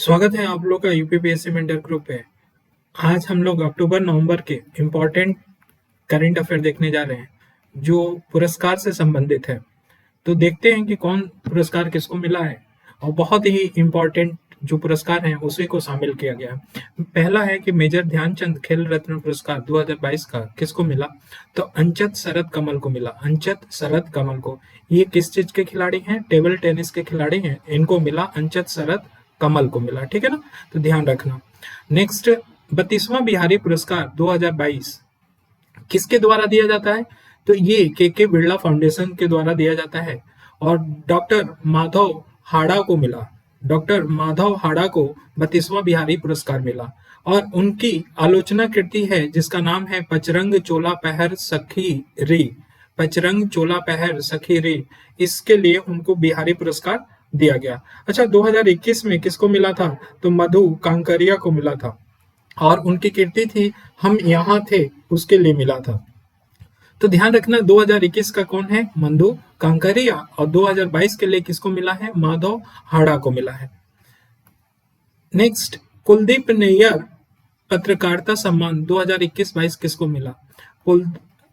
स्वागत है आप लोग का यूपीपीएससी मेंटर ग्रुप पे। आज हम लोग अक्टूबर नवंबर के इम्पोर्टेंट करंट अफेयर देखने जा रहे हैं जो पुरस्कार से संबंधित है। तो देखते हैं कि कौन पुरस्कार किसको मिला है और बहुत ही इम्पोर्टेंट जो पुरस्कार हैं उसी को शामिल किया गया है। पहला है कि मेजर ध्यानचंद खेल रत्न पुरस्कार 2022 का किसको मिला, तो अंचत शरद कमल को मिला। अंचत शरद कमल को, ये किस चीज के खिलाड़ी हैं, टेबल टेनिस के खिलाड़ी हैं, इनको मिला अंचत शरद कमल को मिला। ठीक है ना, तो ध्यान रखना। नेक्स्ट 32वां बिहारी पुरस्कार 2022 किसके द्वारा दिया जाता है, तो ये के बिरला फाउंडेशन के द्वारा दिया जाता है और डॉक्टर माधव हाड़ा को मिला। डॉक्टर माधव हाड़ा को 32वां बिहारी पुरस्कार मिला और उनकी आलोचना कृति है जिसका नाम है पचरंग चोला पहर सखी रे। पचरंग चोला पहर सखी रे, इसके लिए उनको बिहारी पुरस्कार दिया गया। अच्छा, 2021 में किसको मिला था, तो मधु कांकरिया को मिला था और उनकी कीर्ति थी हम यहाँ थे, उसके लिए मिला था। तो ध्यान रखना 2021 का कौन है, मधु कांकरिया, और 2022 के लिए किसको मिला है, माधव हाड़ा को मिला है। नेक्स्ट कुलदीप नैयर पत्रकारिता सम्मान 2021-22 किसको मिला,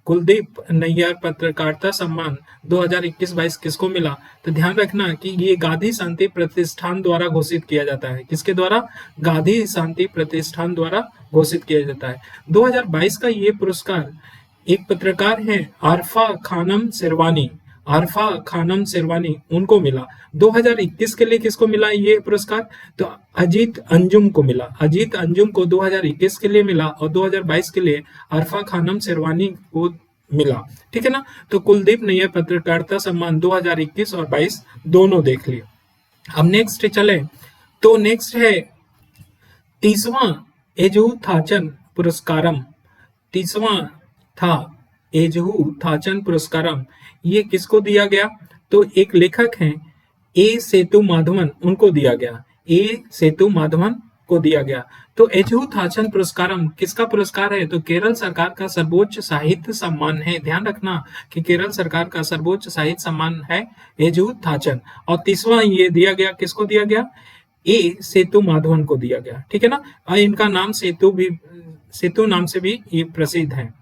कुलदीप नैयर पत्रकारिता सम्मान 2021-22 किसको मिला, तो ध्यान रखना कि ये गांधी शांति प्रतिष्ठान द्वारा घोषित किया जाता है। किसके द्वारा, गांधी शांति प्रतिष्ठान द्वारा घोषित किया जाता है। 2022 का ये पुरस्कार एक पत्रकार हैं आरफा खानम शेरवानी, आरफा खानम शेरवानी, उनको मिला। 2021 के लिए किसको मिला ये पुरस्कार, तो अजीत अंजुम को मिला। अजीत अंजुम को 2021 के लिए मिला और 2022 के लिए आरफा खानम शेरवानी को मिला। ठीक है ना, तो कुलदीप नैयर पत्रकारिता सम्मान 2021 और 22 दोनों देख लिए। अब नेक्स्ट चले, तो नेक्स्ट है 30वां एजहू थाचन पुरस्कारम। 30वां था एजहू थाचन पुरस्कारम, ये किसको दिया गया, तो एक लेखक हैं ए सेतु माधवन, उनको दिया गया। ए सेतु माधवन को दिया गया। तो एजहू थाचन पुरस्कारम किसका पुरस्कार है, तो केरल सरकार का सर्वोच्च साहित्य सम्मान है। ध्यान रखना कि केरल सरकार का सर्वोच्च साहित्य सम्मान है एजहू थाचन। और 30वां ये दिया गया, किसको दिया गया, ए सेतु माधवन को दिया गया। ठीक है ना, और इनका नाम सेतु नाम से भी ये प्रसिद्ध है।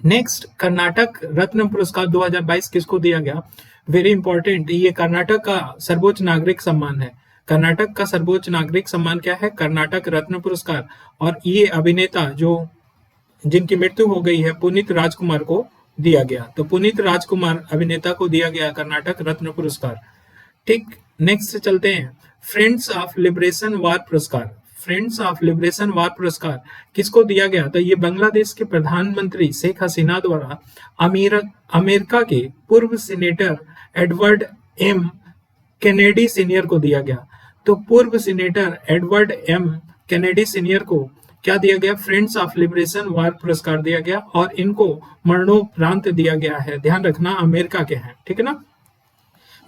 नेक्स्ट कर्नाटक रत्न पुरस्कार 2022 किसको दिया गया, वेरी इंपॉर्टेंट, ये कर्नाटक का सर्वोच्च नागरिक सम्मान है। कर्नाटक का सर्वोच्च नागरिक सम्मान क्या है, कर्नाटक रत्न पुरस्कार। और ये अभिनेता जो जिनकी मृत्यु हो गई है पुनीत राजकुमार को दिया गया। तो पुनीत राजकुमार अभिनेता को दिया गया कर्नाटक रत्न पुरस्कार। ठीक, नेक्स्ट चलते हैं फ्रेंड्स ऑफ लिबरेशन वार पुरस्कार। फ्रेंड्स ऑफ लिबरेशन वार पुरस्कार किसको दिया गया, तो ये बांग्लादेश के प्रधानमंत्री शेख हसीना द्वारा अमेरिका के पूर्व senator Edward M Kennedy senior को दिया गया। तो पूर्व senator Edward M Kennedy senior को क्या दिया गया, फ्रेंड्स ऑफ लिबरेशन वार पुरस्कार दिया गया और इनको मरणोपरांत दिया गया है। ध्यान रखना अमेरिका के हैं। ठीक है ना।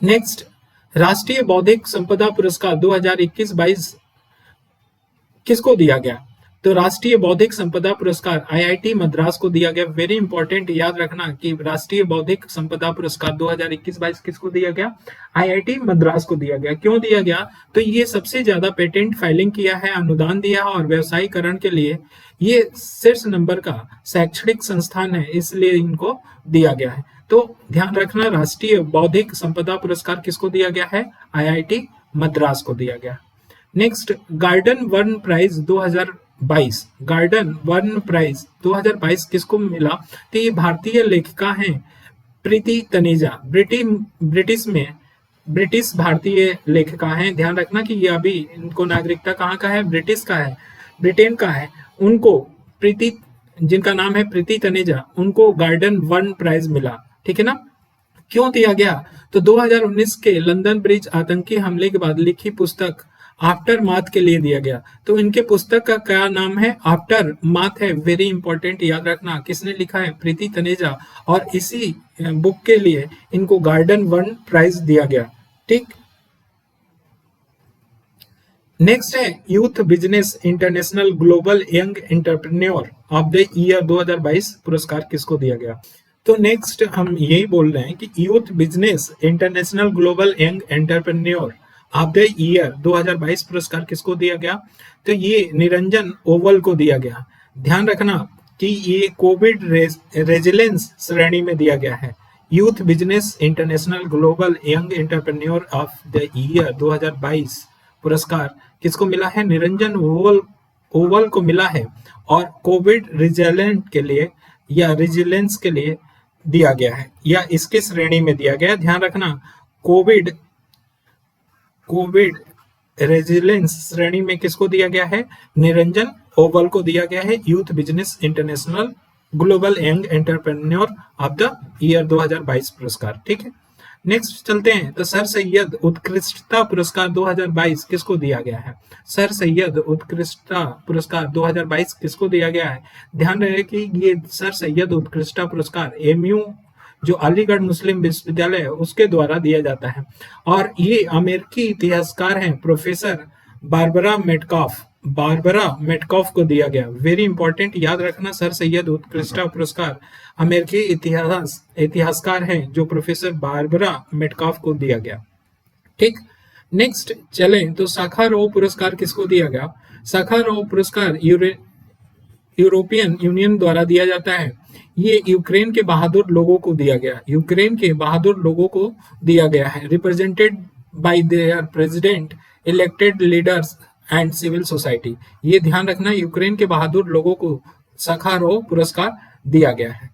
नेक्स्ट राष्ट्रीय बौद्धिक संपदा पुरस्कार 2021-22 किसको दिया गया, तो राष्ट्रीय बौद्धिक संपदा पुरस्कार आईआईटी मद्रास को दिया गया। वेरी इंपॉर्टेंट, याद रखना कि राष्ट्रीय बौद्धिक संपदा पुरस्कार 2021-22 किसको दिया गया, आईआईटी मद्रास को दिया गया। क्यों दिया गया, तो ये सबसे ज्यादा पेटेंट फाइलिंग किया है, अनुदान दिया है और व्यवसायीकरण के लिए ये शीर्ष नंबर का शैक्षणिक संस्थान है, इसलिए इनको दिया गया है। तो ध्यान रखना राष्ट्रीय बौद्धिक संपदा पुरस्कार किसको दिया गया है, आईआईटी मद्रास को दिया गया। नेक्स्ट गार्डन वर्ण प्राइज 2022, गार्डन वर्ण प्राइज 2022 किसको मिला, तो ये भारतीय लेखिका हैं प्रीति तनेजा। ब्रिटिश भारतीय लेखिका हैं। ध्यान रखना कि ये अभी इनको नागरिकता कहाँ का है, ब्रिटिश का है, ब्रिटेन का है। उनको प्रीति, जिनका नाम है प्रीति तनेजा, उनको गार्डन वर्ण प्राइज मिला। ठीक है ना। क्यों दिया गया, तो 2019 के लंदन ब्रिज आतंकी हमले के बाद लिखी पुस्तक आफ्टर माथ के लिए दिया गया। तो इनके पुस्तक का क्या नाम है, आफ्टर माथ है। वेरी इंपॉर्टेंट, याद रखना किसने लिखा है, प्रीति तनेजा, और इसी बुक के लिए इनको गार्डन वर्ण प्राइज दिया गया। ठीक, नेक्स्ट है youth business international global young entrepreneur of the year 2022 पुरस्कार किसको दिया गया, तो नेक्स्ट हम यही बोल रहे हैं कि youth business international global young entrepreneur of the year 2022 पुरस्कार किसको दिया गया? तो ये निरंजन ओवल को दिया गया। ध्यान रखना कि ये कोविड रेजिलेंस श्रेणी में दिया गया है। Youth business international global young entrepreneur of the year 2022 पुरस्कार किसको मिला है? निरंजन ओवल को मिला है और कोविड रिजिलेंट के लिए या रेजिलेंस के लिए दिया गया है या इसके श्रेणी में दिया गया है। ध्यान रखना कोविड रेजिलेंस श्रेणी में किसको दिया गया है? निरंजन ओवल को दिया गया है। Youth business international global young entrepreneur of the year 2022 पुरस्कार। ठीक है, नेक्स्ट चलते हैं। तो सर सैयद उत्कृष्टता पुरस्कार 2022 किसको दिया गया है? सर सैयद उत्कृष्टता पुरस्कार 2022 किसको दिया गया है? ध्यान रहे कि ये सर सैयद उत्कृष्टता पुरस्कार एमयू जो अलीगढ़ मुस्लिम विश्वविद्यालय है उसके द्वारा दिया जाता है और ये अमेरिकी इतिहासकार हैं प्रोफेसर बारबरा मेटकॉफ को दिया गया। वेरी इंपॉर्टेंट, याद रखना सर सैयद उत्कृष्टता पुरस्कार अमेरिकी इतिहासकार हैं जो प्रोफेसर बारबरा मेटकॉफ को दिया गया। ठीक, नेक्स्ट चलें तो साखारोव पुरस्कार किसको दिया गया? साखारोव पुरस्कार यूरोपियन यूनियन द्वारा दिया जाता है। ये यूक्रेन के बहादुर लोगों को दिया गया, यूक्रेन के बहादुर लोगों को दिया गया है। Represented by their president, elected leaders and civil society. ये ध्यान रखना, यूक्रेन के बहादुर लोगों को साखारोव पुरस्कार दिया गया है।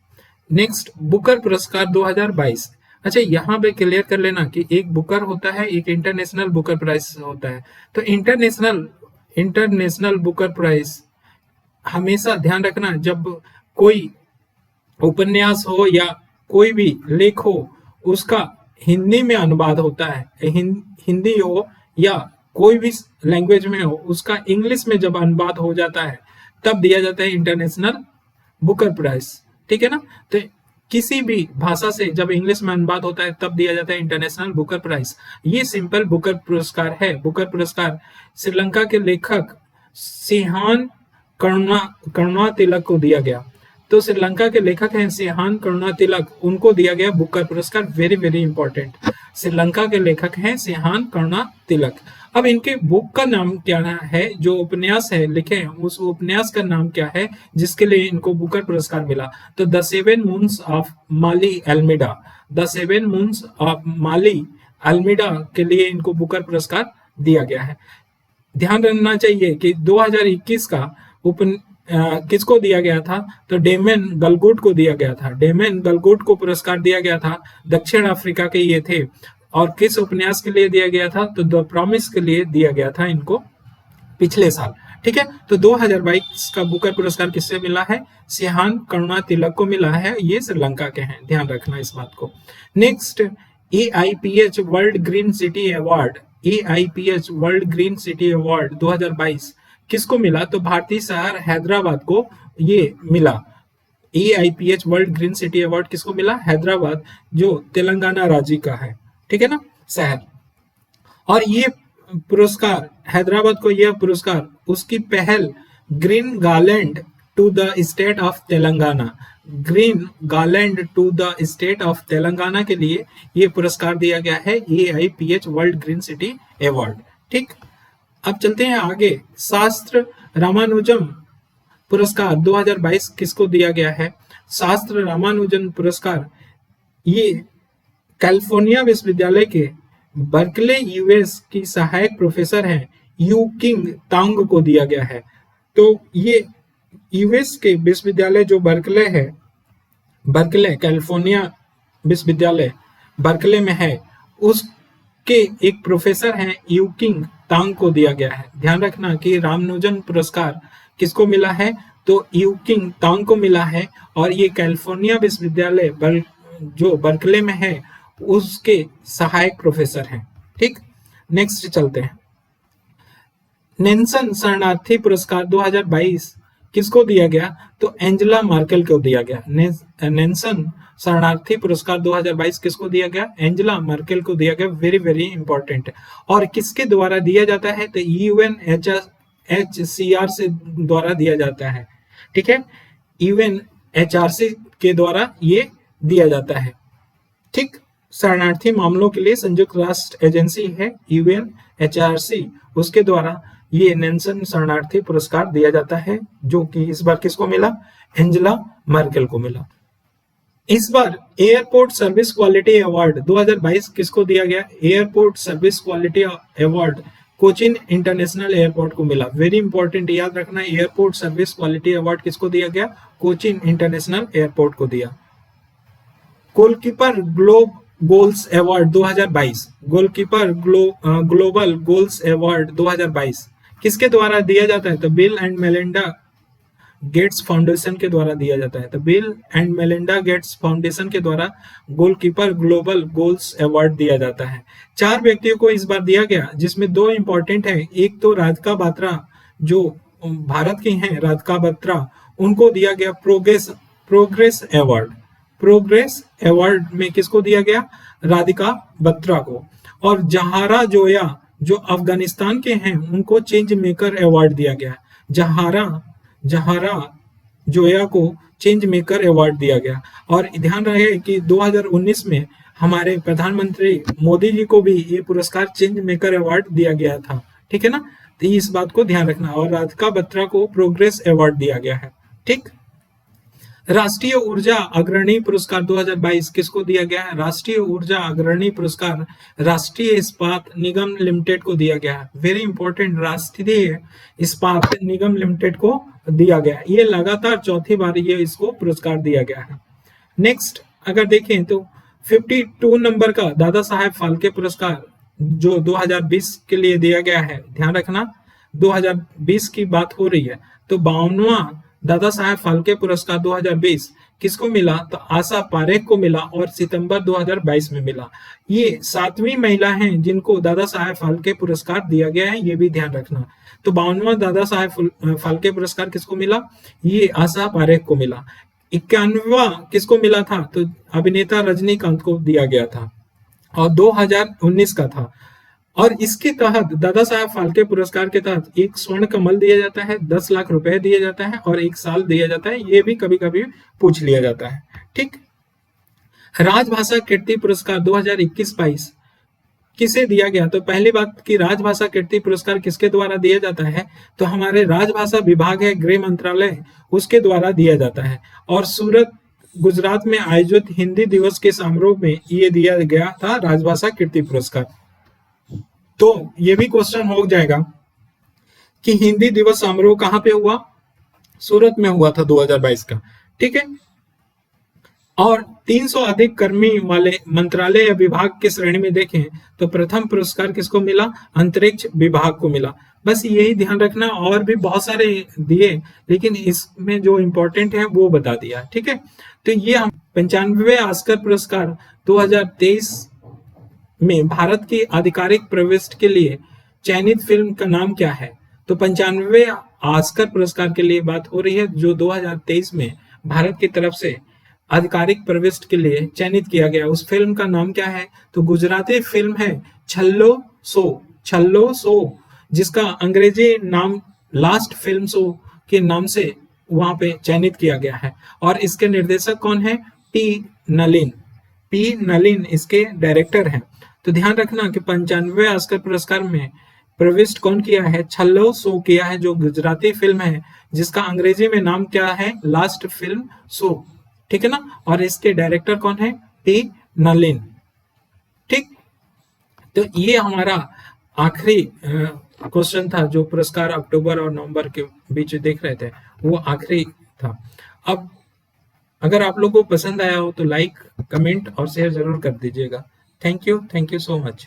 नेक्स्ट बुकर पुरस्कार 2022। अच्छा, यहाँ पे क्लियर कर लेना कि एक बुकर होता है, एक इंटरनेशनल बुकर प्राइज होता है। तो इंटरनेशनल बुकर प्राइज हमेशा ध्यान रखना, जब कोई उपन्यास हो या कोई भी लेख हो उसका हिंदी में अनुवाद होता है, हिंदी हो या कोई भी लैंग्वेज में हो, उसका इंग्लिश में जब अनुवाद हो जाता है तब दिया जाता है इंटरनेशनल बुकर प्राइज। ठीक है ना, तो किसी भी भाषा से जब इंग्लिश में अनुवाद होता है तब दिया जाता है इंटरनेशनल बुकर प्राइज। ये सिंपल बुकर पुरस्कार है। बुकर पुरस्कार श्रीलंका के लेखक सिहान करुणा तिलक को दिया गया। तो श्रीलंका के लेखक हैं सिहान करुणा तिलक, उनको दिया गया बुकर पुरस्कार। वेरी वेरी इंपॉर्टेंट, श्रीलंका के लेखक हैं सिहान करुणा तिलक। अब इनके बुक का नाम क्या है? जो उपन्यास है लिखे हैं उस उपन्यास का नाम क्या है जिसके लिए इनको बुकर पुरस्कार मिला? तो the seven moons of Maali Almeida, the seven moons of Maali Almeida के लिए इनको बुकर पुरस्कार दिया गया है। ध्यान रखना चाहिए कि 2021 का किसको दिया गया था? तो डेमन गलगुट को दिया गया था। डेमन गलगुट को पुरस्कार दिया गया था, दक्षिण अफ्रीका के ये थे। और किस उपन्यास के लिए दिया गया था? तो द प्रॉमिस के लिए दिया गया था इनको पिछले साल। ठीक है, तो 2022 का बुकर पुरस्कार किससे मिला है? सिहान करुणा तिलक को मिला है। ये श्रीलंका के हैं, ध्यान रखना इस बात को। Next, AIPH world green city award, AIPH world green city award 2022 किसको मिला? तो भारतीय शहर हैदराबाद को ये मिला। AIPH world green city award किसको मिला? हैदराबाद, जो तेलंगाना राज्य का है। ठीक है ना, शहर। और ये पुरस्कार, हैदराबाद को यह पुरस्कार उसकी पहल green garland to the state of Telangana, green garland to the state of Telangana के लिए ये पुरस्कार दिया गया है, AIPH world green city award. ठीक, अब चलते हैं आगे। शास्त्र रामानुजम पुरस्कार 2022 किसको दिया गया है? शास्त्र रामानुजन पुरस्कार ये कैलिफोर्निया विश्वविद्यालय के बर्कले यूएस की सहायक प्रोफेसर हैं यू किंग तांग को दिया गया है। तो ये यूएस के विश्वविद्यालय जो बर्कले है, बर्कले कैलिफोर्निया विश्वविद्यालय बर्कले में है, उसके एक प्रोफेसर हैं यू किंग तांग को दिया गया है। ध्यान रखना कि रामानुजन पुरस्कार किसको मिला है? तो यू किंग तांग को मिला है और ये कैलिफोर्निया विश्वविद्यालय जो बर्कले में है उसके सहायक प्रोफेसर हैं। ठीक, नेक्स्ट चलते हैं। नेल्सन शरणार्थी पुरस्कार 2022 किसको दिया गया? तो एंजेला मार्केल को दिया गया। नेल्सन शरणार्थी पुरस्कार 2022 किसको दिया गया? एंजेला मार्केल को दिया गया। Very very important. और किसके द्वारा दिया जाता है? तो UNHCR से द्वारा दिया जाता है। ठीक है, UNHRC के द्वारा ये दिया जाता है। ठीक, शरणार्थी मामलों के लिए संयुक्त राष्ट्र एजेंसी है UNHRC, उसके द्वारा ये नेल्सन शरणार्थी पुरस्कार दिया जाता है, जो कि इस बार किसको मिला? एंजेला मर्केल को मिला। इस बार एयरपोर्ट सर्विस क्वालिटी अवार्ड 2022 किसको दिया गया? Airport service quality award Cochin international airport को मिला। वेरी इंपॉर्टेंट, याद रखना, एयरपोर्ट सर्विस क्वालिटी अवार्ड किसको दिया गया? कोचिन इंटरनेशनल एयरपोर्ट को दिया। Goalkeeper globe goals award 2022, goalkeeper global goals award 2022 किसके द्वारा दिया जाता है? तो bill and Melinda Gates foundation के द्वारा दिया जाता है। तो bill and Melinda Gates foundation के द्वारा गोलकीपर ग्लोबल गोल्स अवार्ड दिया जाता है। 4 व्यक्तियों को इस बार दिया गया, जिसमें 2 इंपॉर्टेंट है। एक तो राधिका बात्रा, जो भारत की हैं, राधिका बात्रा, उनको दिया गया प्रोग्रेस अवार्ड। प्रोग्रेस अवार्ड में किसको दिया गया? राधिका बात्रा को। और जहारा जोया, जो अफगानिस्तान के हैं, उनको चेंज मेकर अवार्ड दिया गया। जहारा जोया को चेंज मेकर अवार्ड दिया गया। और ध्यान रहे कि 2019 में हमारे प्रधानमंत्री मोदी जी को भी ये पुरस्कार चेंज मेकर अवार्ड दिया गया था, ठीक है ना? तो इस बात को ध्यान रखना। और राधिका बात्रा को प्रोग्रेस अवार्ड दिया गया है, ठीक। राष्ट्रीय ऊर्जा अग्रणी पुरस्कार 2022 किसको दिया गया है? राष्ट्रीय ऊर्जा अग्रणी पुरस्कार राष्ट्रीय इस्पात निगम लिमिटेड को दिया गया है। वेरी इंपॉर्टेंट, राष्ट्रीय इस्पात निगम लिमिटेड को दिया गया। ये लगातार चौथी बार ये इसको पुरस्कार दिया गया है। नेक्स्ट अगर देखें तो 52 नंबर का दादा साहेब फाल्के पुरस्कार जो 2020 के लिए दिया गया है। ध्यान रखना 2020 की बात हो रही है। तो 52वां दादा साहेब फाल्के पुरस्कार 2020 किसको मिला? तो आशा पारेख को मिला और सितंबर 2022 में मिला। ये 7वीं महिला हैं जिनको दादा साहेब फाल्के पुरस्कार दिया गया है, ये भी ध्यान रखना। तो 52वां दादा साहेब फाल्के पुरस्कार किसको मिला? ये आशा पारेख को मिला। 91वां किसको मिला था? तो अभिनेता रजनीकांत को दिया गया था और 2019 का था। और इसके तहत दादा साहेब फाल्के पुरस्कार के तहत एक स्वर्ण कमल दिया जाता है, 10 लाख रुपए दिया जाता है और 1 साल दिया जाता है। ये भी कभी कभी पूछ लिया जाता है, ठीक। राजभाषा कीर्ति पुरस्कार 2021-22 किसे दिया गया? तो पहली बात कि राजभाषा कीर्ति पुरस्कार किसके द्वारा दिया जाता है? तो हमारे राजभाषा विभाग है, गृह मंत्रालय, उसके द्वारा दिया जाता है। और सूरत गुजरात में आयोजित हिंदी दिवस के समारोह में ये दिया गया था राजभाषा कीर्ति पुरस्कार। तो ये भी क्वेश्चन हो जाएगा कि हिंदी दिवस समारोह कहां पे हुआ? सूरत में हुआ था 2022 का, ठीक है। और 300 अधिक कर्मी वाले मंत्रालय या विभाग की श्रेणी में देखें तो प्रथम पुरस्कार किसको मिला? अंतरिक्ष विभाग को मिला। बस यही ध्यान रखना, और भी बहुत सारे दिए लेकिन इसमें जो इंपॉर्टेंट है वो बता दिया, ठीक है। तो ये हम 95वें ऑस्कर पुरस्कार 2023 में भारत की आधिकारिक प्रविष्टि के लिए चयनित फिल्म का नाम क्या है? तो 95वें ऑस्कर पुरस्कार के लिए बात हो रही है, जो 2023 में भारत की तरफ से आधिकारिक प्रविष्टि के लिए चयनित किया गया। उस फिल्म का नाम क्या है? तो गुजराती फिल्म है छल्लो सो, जिसका अंग्रेजी नाम लास्ट फिल्म शो के नाम से वहां पे चयनित किया गया है। और इसके निर्देशक कौन है? पी नलिन इसके डायरेक्टर हैं। तो ध्यान रखना कि 95वें ऑस्कर पुरस्कार में प्रविष्ट कौन किया है? छल्लो सो किया है, जो गुजराती फिल्म है जिसका अंग्रेजी में नाम क्या है? लास्ट फिल्म शो, ठीक है ना। और इसके डायरेक्टर कौन है? पी नलिन, ठीक। तो ये हमारा आखिरी क्वेश्चन था, जो पुरस्कार अक्टूबर और नवंबर के बीच देख रहे थे, वो आखिरी था। अब अगर आप लोगों को पसंद आया हो तो लाइक, कमेंट और शेयर जरूर कर दीजिएगा। Thank you so much।